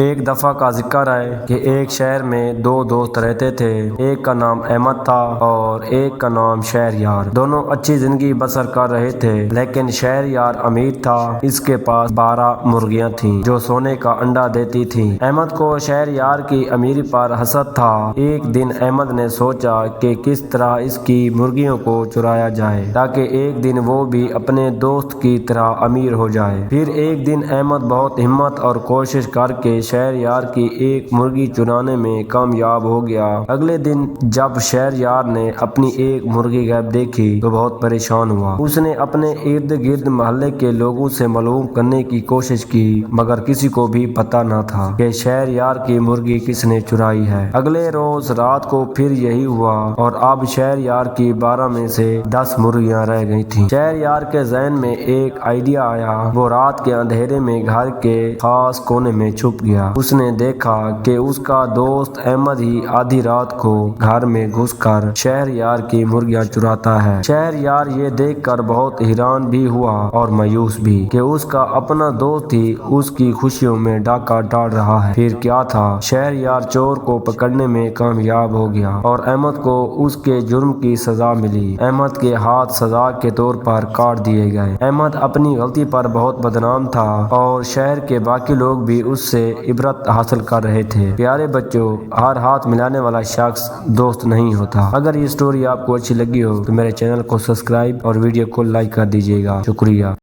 ایک دفعہ کا ذکر ہے کہ ایک شہر میں دو دوست رہتے تھے۔ ایک کا نام احمد تھا اور ایک کا نام شہریار۔ دونوں اچھی زندگی بسر کر رہے تھے، لیکن شہریار امیر تھا۔ اس کے پاس 12 مرغیاں تھیں جو سونے کا انڈا دیتی تھیں۔ احمد کو شہریار کی امیری پر حسد تھا۔ ایک دن احمد نے سوچا کہ کس طرح اس کی مرغیوں کو چرایا جائے تاکہ ایک دن وہ بھی اپنے دوست کی طرح امیر ہو جائے۔ پھر ایک دن احمد بہت ہمت اور کوشش کر کے شہریار کی ایک مرغی چرانے میں کامیاب ہو گیا۔ اگلے دن جب شہریار نے اپنی ایک مرغی غائب دیکھی تو بہت پریشان ہوا۔ اس نے اپنے ارد گرد محلے کے لوگوں سے معلوم کرنے کی کوشش کی، مگر کسی کو بھی پتہ نہ تھا کہ شہریار کی مرغی کس نے چرائی ہے۔ اگلے روز رات کو پھر یہی ہوا اور اب شہریار کی 12 میں سے 10 مرغیاں رہ گئی تھیں۔ شہریار کے ذہن میں ایک آئیڈیا آیا۔ وہ رات کے اندھیرے میں گھر کے خاص کونے میں چھپ گیا۔ اس نے دیکھا کہ اس کا دوست احمد ہی آدھی رات کو گھر میں گھس کر شہریار کی مرغیاں چراتا ہے۔ شہریار یہ دیکھ کر بہت حیران بھی ہوا اور مایوس بھی کہ اس کا اپنا دوست ہی اس کی خوشیوں میں ڈاکہ ڈال رہا ہے۔ پھر کیا تھا، شہریار چور کو پکڑنے میں کامیاب ہو گیا اور احمد کو اس کے جرم کی سزا ملی۔ احمد کے ہاتھ سزا کے طور پر کاٹ دیے گئے۔ احمد اپنی غلطی پر بہت بدنام تھا اور شہر کے باقی لوگ بھی اس سے عبرت حاصل کر رہے تھے۔ پیارے بچوں، ہر ہاتھ ملانے والا شخص دوست نہیں ہوتا۔ اگر یہ سٹوری آپ کو اچھی لگی ہو تو میرے چینل کو سبسکرائب اور ویڈیو کو لائک کر دیجیے گا۔ شکریہ۔